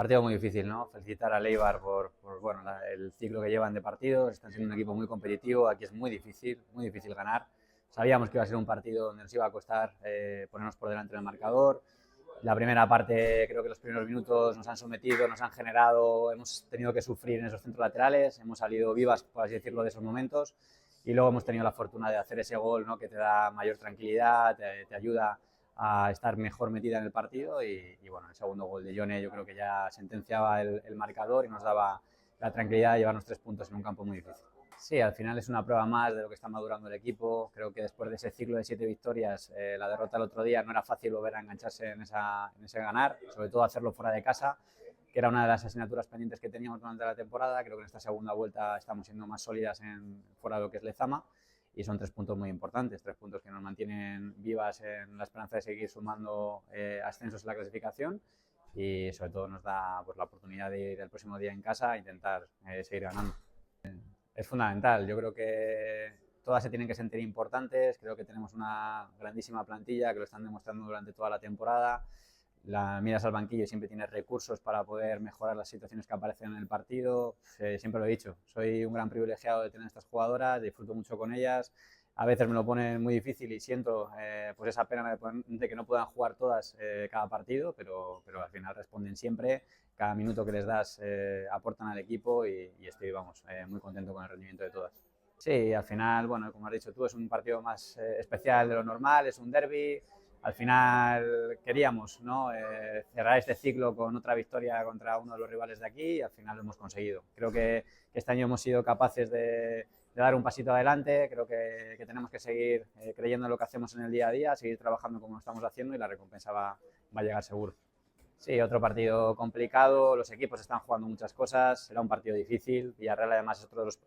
Partido muy difícil, ¿no? Felicitar a Leibar por bueno, el ciclo que llevan de partidos. Están siendo un equipo muy competitivo. Aquí es muy difícil ganar. Sabíamos que iba a ser un partido donde nos iba a costar ponernos por delante del marcador. La primera parte, creo que los primeros minutos nos han sometido, nos han generado, hemos tenido que sufrir en esos centros laterales, hemos salido vivas, por así decirlo, de esos momentos. Y luego hemos tenido la fortuna de hacer ese gol, ¿no? Que te da mayor tranquilidad, te ayuda a estar mejor metida en el partido y bueno, el segundo gol de Yone yo creo que ya sentenciaba el marcador y nos daba la tranquilidad de llevarnos 3 puntos en un campo muy difícil. Sí, al final es una prueba más de lo que está madurando el equipo. Creo que después de ese ciclo de 7 victorias, la derrota el otro día no era fácil volver a engancharse en ese ganar, sobre todo hacerlo fuera de casa, que era una de las asignaturas pendientes que teníamos durante la temporada. Creo que en esta segunda vuelta estamos siendo más sólidas fuera de lo que es Lezama y son 3 puntos muy importantes, 3 puntos que nos mantienen vivas en la esperanza de seguir sumando ascensos en la clasificación y sobre todo nos da pues, la oportunidad de ir el próximo día en casa a intentar seguir ganando. Es fundamental, yo creo que todas se tienen que sentir importantes, creo que tenemos una grandísima plantilla que lo están demostrando durante toda la temporada. Miras al banquillo y siempre tienes recursos para poder mejorar las situaciones que aparecen en el partido. Siempre lo he dicho, soy un gran privilegiado de tener estas jugadoras, disfruto mucho con ellas. A veces me lo ponen muy difícil y siento pues esa pena de que no puedan jugar todas cada partido, pero al final responden siempre. Cada minuto que les das aportan al equipo y estoy vamos, muy contento con el rendimiento de todas. Sí, al final, bueno, como has dicho tú, es un partido más especial de lo normal, es un derbi. Al final queríamos, ¿no? Cerrar este ciclo con otra victoria contra uno de los rivales de aquí y al final lo hemos conseguido. Creo que este año hemos sido capaces de dar un pasito adelante, creo que tenemos que seguir creyendo en lo que hacemos en el día a día, seguir trabajando como lo estamos haciendo y la recompensa va a llegar seguro. Sí, otro partido complicado, los equipos están jugando muchas cosas, será un partido difícil. Villarreal además es otro de los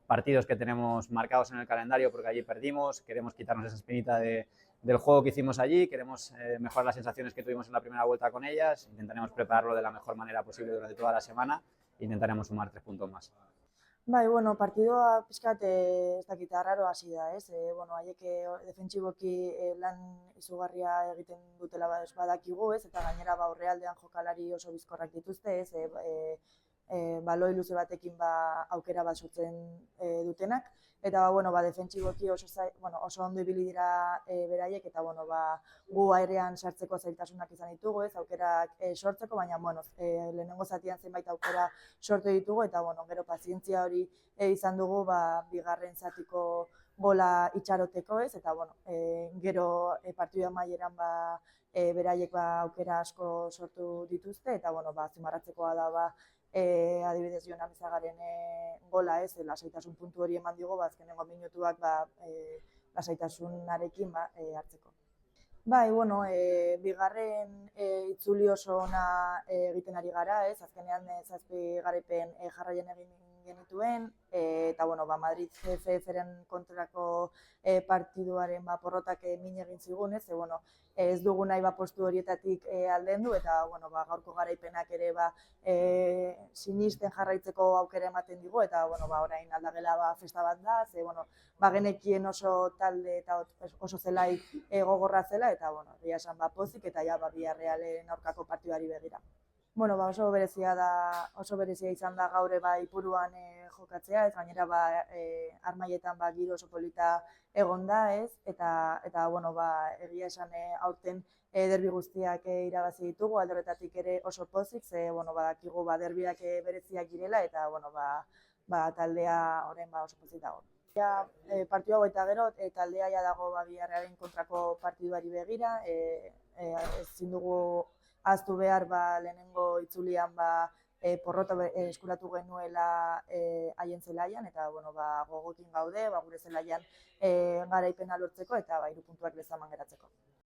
partidos que tenemos marcados en el calendario porque allí perdimos, queremos quitarnos esa espinita del juego que hicimos allí, queremos mejorar las sensaciones que tuvimos en la primera vuelta con ellas, intentaremos prepararlo de la mejor manera posible durante toda la semana e intentaremos sumar 3 puntos más. Bai, bueno, partidoa pixkat ez dakit arraroa hasi da, ez? Bueno, haiek defentsiboki lan izugarria egiten dutela badakigu, ez? Eta gainera ba aurrealdean jokalari oso bizkorrak dituzte, ez? Baloi luze batekin ba aukera bat sortzen dutenak eta ba bueno, ba defentsiboki oso ondo ibili dira beraiek eta bueno, ba gu airean sartzeko zailtasunak izan ditugu, ez? Aukerak sortzeko, baina bueno, lehenengo zatian zenbait aukera sortu ditugu eta bueno, gero pazientzia hori izan dugu ba bigarren zatiko gola itxaroteko, ez? Eta bueno, gero partida amaieran ba beraiek ba aukera asko sortu dituzte eta bueno, ba azpimarratzekoa da ba adibidez Jon Amezagaren gola, ez, lasaitasun puntu hori eman digu, azkenengo minutuak lasaitasunarekin hartzeko. Bai, bueno, bigarren itzuli oso ona egiten ari gara, ez, azkenean 7 garaipen jarraian egin genituen, eta bueno, ba, Madrid CFF-ren kontrako partiduaren porrotak min egin zigun, ez, bueno, ez dugu nahi postu horietatik aldendu eta bueno, ba, gaurko garaipenak ere sinisten jarraitzeko aukera ematen digu eta bueno, ba, orain aldagela festa bat da, ze bueno, ba, genekien oso talde eta oso zelai gogorra zela eta bueno, egia esan pozik eta ja Villarrealen aurkako partiduari begira. Bueno, ba, oso berezia izan da gaur Ipuruan jokatzea, ez gainera Armaietan giro oso polita egon da, ez? Eta bueno, egia esan aurten derbi guztiak irabazi ditugu, alde horretatik ere oso pozik, ze bueno, badakigu derbiak bereziak direla eta bueno, taldea orain oso pozik dago. Partidu hau eta gero, taldea ja dago Villarrealen kontrako partiduari begira, ezin dugu ahaztu behar lehenengo itzulian porrota eskuratu genuela haien zelaian eta bueno, gogokin gaude gure zelaian garaipena lortzeko eta 3 puntuak Lezaman geratzeko.